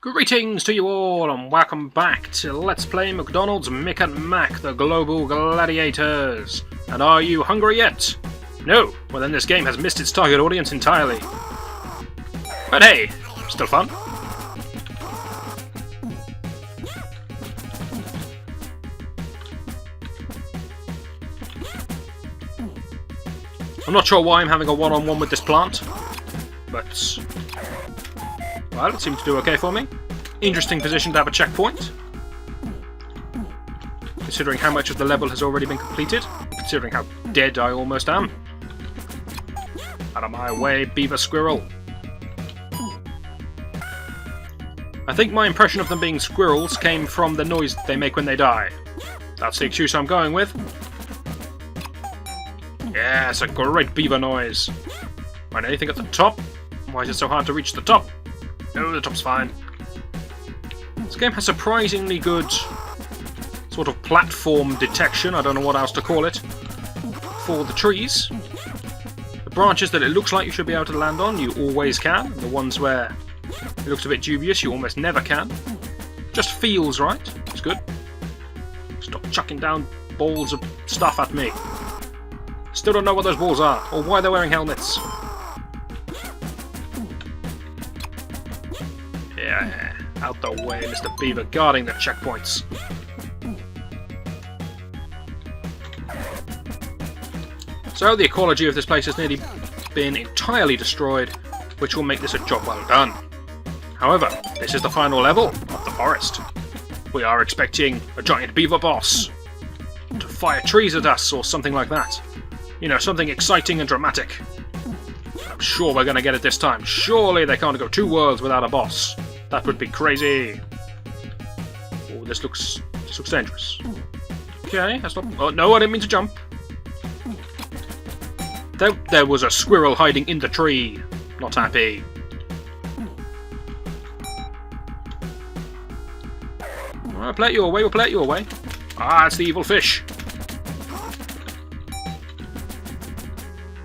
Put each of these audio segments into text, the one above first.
Greetings to you all and welcome back to Let's Play McDonald's Mick and Mack, the Global Gladiators. And are you hungry yet? No? Well then this game has missed its target audience entirely. But hey, still fun. I'm not sure why I'm having a one-on-one with this plant, but well, it seemed to do okay for me. Interesting position to have a checkpoint, considering how much of the level has already been completed, considering how dead I almost am. Out of my way, beaver squirrel. I think my impression of them being squirrels came from the noise they make when they die. That's the excuse I'm going with. Yeah, it's a great beaver noise. Right, anything at the top? Why is it so hard to reach the top? No, the top's fine. This game has surprisingly good sort of platform detection, I don't know what else to call it, for the trees. The branches that it looks like you should be able to land on, you always can. The ones where it looks a bit dubious, you almost never can. Just feels right. It's good. Stop chucking down balls of stuff at me. Still don't know what those balls are, or why they're wearing helmets. Yeah, out the way, Mr. Beaver, guarding the checkpoints. So the ecology of this place has nearly been entirely destroyed, which will make this a job well done. However, this is the final level of the forest. We are expecting a giant beaver boss to fire trees at us or something like that. You know, something exciting and dramatic. I'm sure we're going to get it this time. Surely they can't go 2 worlds without a boss. That would be crazy. Oh, this looks dangerous. Okay, that's not... Oh, no, I didn't mean to jump. There was a squirrel hiding in the tree. Not happy. Alright, play it your way, we'll play it your way. Ah, it's the evil fish.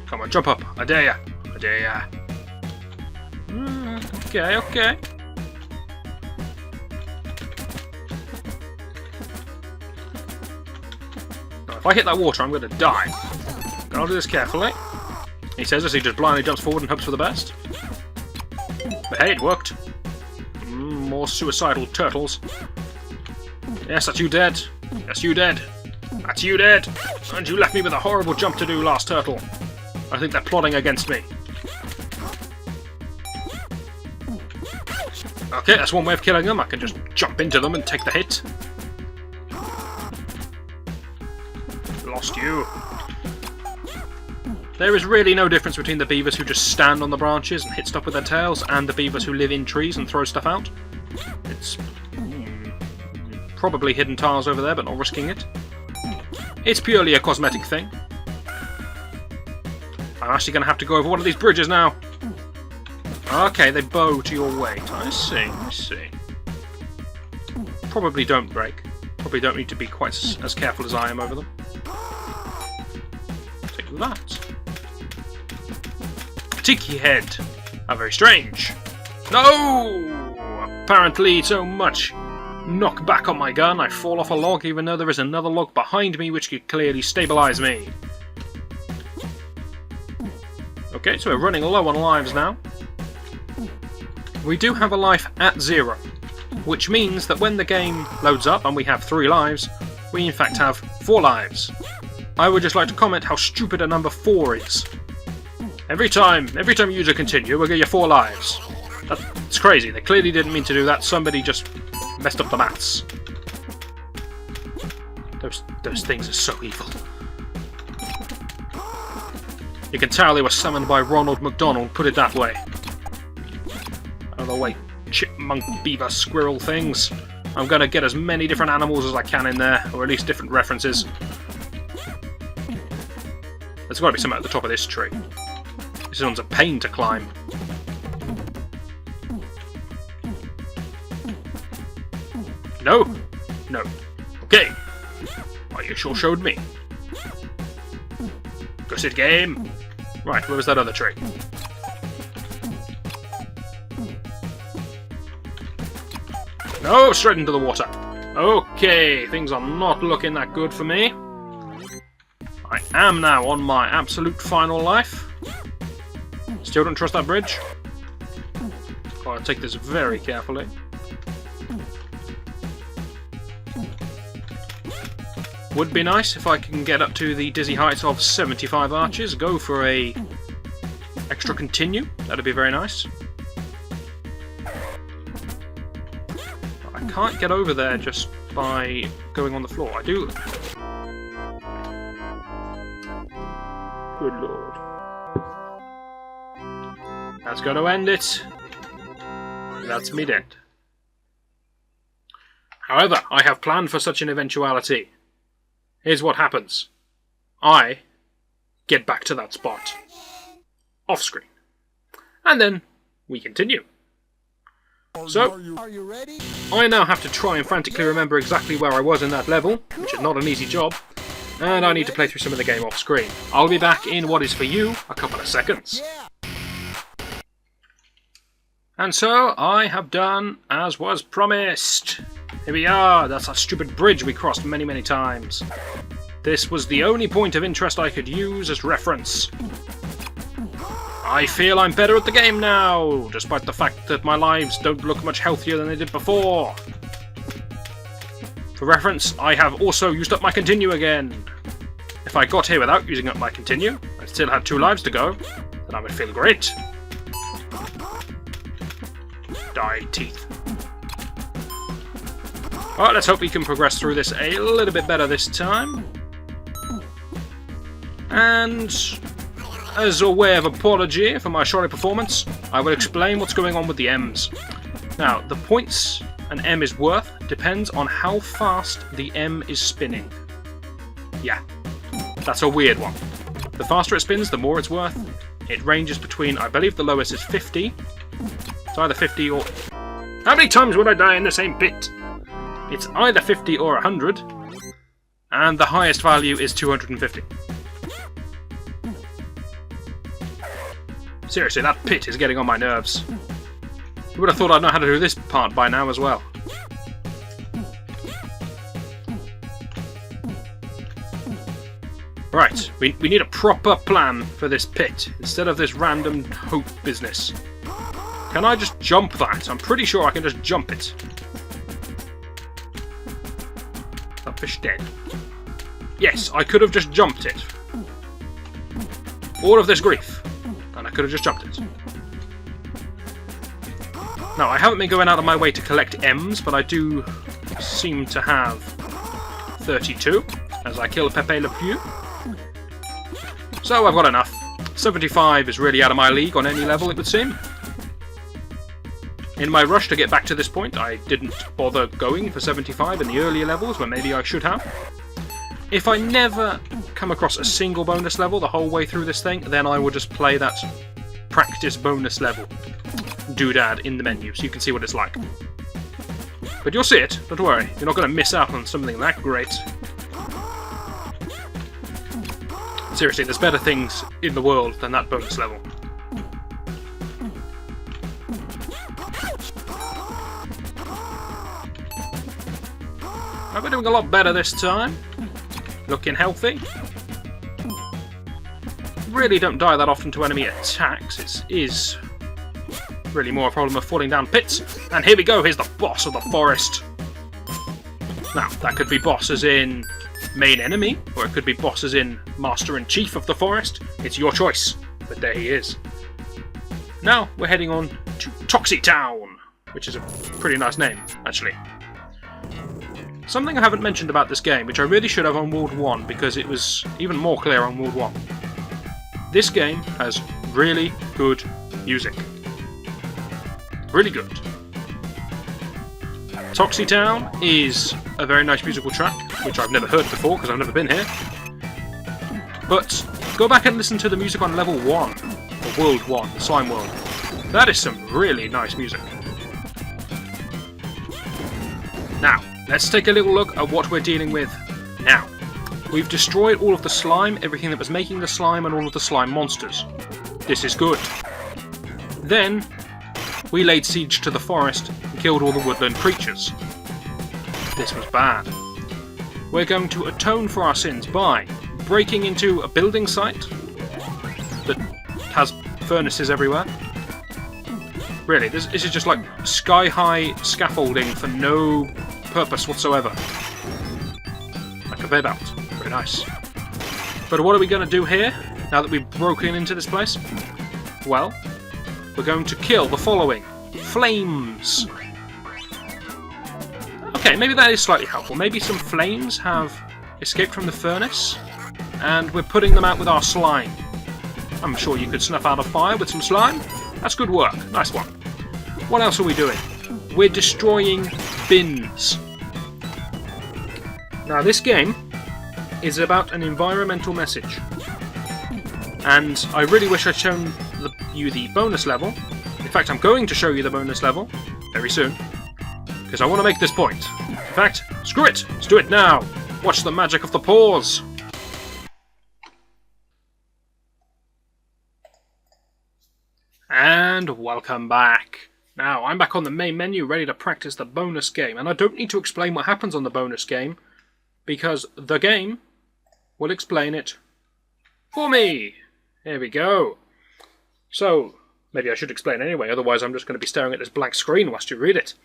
Come on, jump up. I dare ya. I dare ya. Okay, okay. Now, if I hit that water, I'm going to die. Gotta do this carefully. He says as he just blindly jumps forward and hopes for the best. But hey, it worked. More suicidal turtles. Yes, that's you dead. Yes, you dead. That's you dead. And you left me with a horrible jump to do, last turtle. I think they're plotting against me. Okay, that's one way of killing them. I can just jump into them and take the hit. Lost you. There is really no difference between the beavers who just stand on the branches and hit stuff with their tails and the beavers who live in trees and throw stuff out. It's probably hidden tiles over there, but not risking it. It's purely a cosmetic thing. I'm actually going to have to go over one of these bridges now. Okay, they bow to your weight. I see, I see. Probably don't break. Probably don't need to be quite as careful as I am over them. Take that. Tiki head. How very strange. No! Apparently so much knock back on my gun, I fall off a log even though there is another log behind me which could clearly stabilise me. Okay, so we're running low on lives now. We do have a life at 0, which means that when the game loads up and we have 3 lives, we in fact have 4 lives. I would just like to comment how stupid a number 4 is. Every time you use a continue, we'll give you 4 lives. That's crazy. They clearly didn't mean to do that. Somebody just messed up the maths. Those things are so evil. You can tell they were summoned by Ronald McDonald, put it that way. Out of the way, chipmunk, beaver, squirrel things. I'm going to get as many different animals as I can in there, or at least different references. There's got to be something at the top of this tree. This one's a pain to climb. No? No. Okay. Well, you sure showed me. Good game. Right, where was that other tree? No, straight into the water. Okay, things are not looking that good for me. I am now on my absolute final life. Still don't trust that bridge. Gotta take this very carefully. Would be nice if I can get up to the dizzy heights of 75 arches. Go for a extra continue. That'd be very nice. I can't get over there just by going on the floor. I do. Good lord. That's going to end it. That's me dead. However, I have planned for such an eventuality. Here's what happens. I get back to that spot. Off screen. And then we continue. So, I now have to try and frantically remember exactly where I was in that level, which is not an easy job, and I need to play through some of the game off screen. I'll be back in what is for you a couple of seconds. And so, I have done as was promised. Here we are, that's that stupid bridge we crossed many, many times. This was the only point of interest I could use as reference. I feel I'm better at the game now, despite the fact that my lives don't look much healthier than they did before. For reference, I have also used up my continue again. If I got here without using up my continue, I still had 2 lives to go, then I would feel great. Die, teeth. Alright, let's hope we can progress through this a little bit better this time. And as a way of apology for my shoddy performance, I will explain what's going on with the M's. Now, the points an M is worth depends on how fast the M is spinning. Yeah, that's a weird one. The faster it spins, the more it's worth. It ranges between, I believe the lowest is 50. It's either 50 or... How many times would I die in the same pit? It's either 50 or 100. And the highest value is 250. Seriously, that pit is getting on my nerves. You would have thought I'd know how to do this part by now as well. Right, we need a proper plan for this pit, instead of this random hope business. Can I just jump that? I'm pretty sure I can just jump it. That fish dead. Yes, I could have just jumped it. All of this grief. And I could have just jumped it. Now, I haven't been going out of my way to collect M's, but I do seem to have 32, as I kill Pepe Le Pew. So I've got enough. 75 is really out of my league on any level, it would seem. In my rush to get back to this point, I didn't bother going for 75 in the earlier levels, when maybe I should have. If I never come across a single bonus level the whole way through this thing, then I will just play that practice bonus level doodad in the menu, so you can see what it's like. But you'll see it, don't worry, you're not going to miss out on something that great. Seriously, there's better things in the world than that bonus level. I've been doing a lot better this time. Looking healthy. Really don't die that often to enemy attacks. It is really more a problem of falling down pits. And here we go, here's the boss of the forest. Now, that could be boss as in main enemy, or it could be boss as in Master-in-Chief of the forest. It's your choice, but there he is. Now, we're heading on to Toxie Town, which is a pretty nice name, actually. Something I haven't mentioned about this game, which I really should have on World 1, because it was even more clear on World 1. This game has really good music. Really good. Toxie Town is a very nice musical track, which I've never heard before, because I've never been here. But go back and listen to the music on Level 1, or World 1, the Slime World. That is some really nice music. Now, let's take a little look at what we're dealing with now. We've destroyed all of the slime, everything that was making the slime, and all of the slime monsters. This is good. Then, we laid siege to the forest and killed all the woodland creatures. This was bad. We're going to atone for our sins by breaking into a building site that has furnaces everywhere. Really, this is just like sky-high scaffolding for no purpose whatsoever. Like a bed out. Very nice. But what are we going to do here, now that we've broken into this place? Well, we're going to kill the following. Flames. Okay, maybe that is slightly helpful. Maybe some flames have escaped from the furnace, and we're putting them out with our slime. I'm sure you could snuff out a fire with some slime. That's good work. Nice one. What else are we doing? We're destroying bins. Now, this game is about an environmental message. And I really wish I'd shown you the bonus level. In fact, I'm going to show you the bonus level very soon, because I want to make this point. In fact, screw it! Let's do it now! Watch the magic of the pause! And welcome back. Now, I'm back on the main menu, ready to practice the bonus game. And I don't need to explain what happens on the bonus game, because the game will explain it for me. Here we go. So, maybe I should explain anyway, otherwise I'm just going to be staring at this blank screen whilst you read it.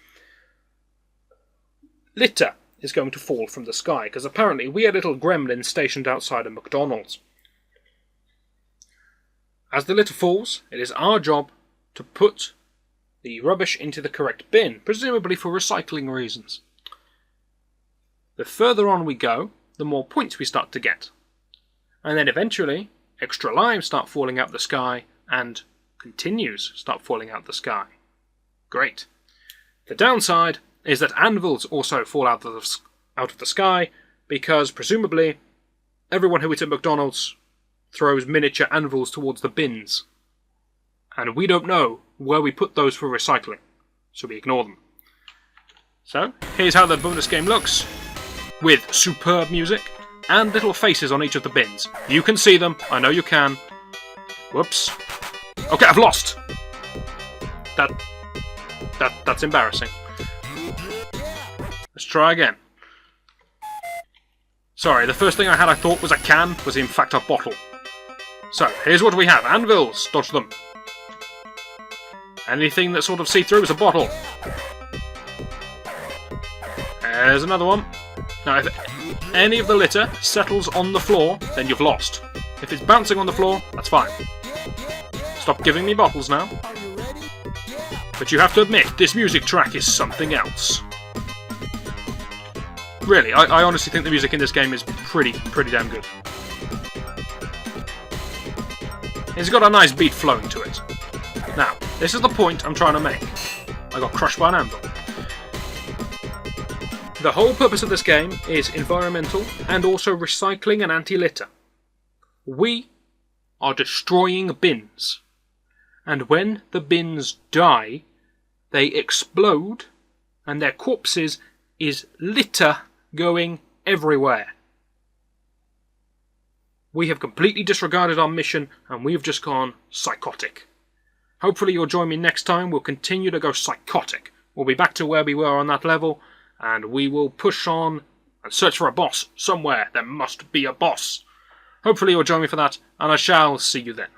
Litter is going to fall from the sky, because apparently we are little gremlins stationed outside a McDonald's. As the litter falls, it is our job to put the rubbish into the correct bin, presumably for recycling reasons. The further on we go, the more points we start to get. And then eventually, extra lives start falling out the sky, and continues start falling out the sky. Great. The downside is that anvils also fall out of the sky, because presumably everyone who eats at McDonald's throws miniature anvils towards the bins. And we don't know where we put those for recycling, so we ignore them. So, here's how the bonus game looks, with superb music and little faces on each of the bins. You can see them, I know you can. Whoops. Okay, I've lost! That's embarrassing. Let's try again. Sorry, the first thing I thought was a can, was in fact a bottle. So, here's what we have. Anvils, dodge them. Anything that's sort of see-through is a bottle. There's another one. Now, if any of the litter settles on the floor, then you've lost. If it's bouncing on the floor, that's fine. Stop giving me bottles now. But you have to admit, this music track is something else. Really, I honestly think the music in this game is pretty damn good. It's got a nice beat flowing to it. Now, this is the point I'm trying to make. I got crushed by an anvil. The whole purpose of this game is environmental and also recycling and anti-litter. We are destroying bins. And when the bins die, they explode and their corpses is litter going everywhere. We have completely disregarded our mission and we've just gone psychotic. Hopefully you'll join me next time. We'll continue to go psychotic. We'll be back to where we were on that level, and we will push on and search for a boss somewhere. There must be a boss. Hopefully you'll join me for that, and I shall see you then.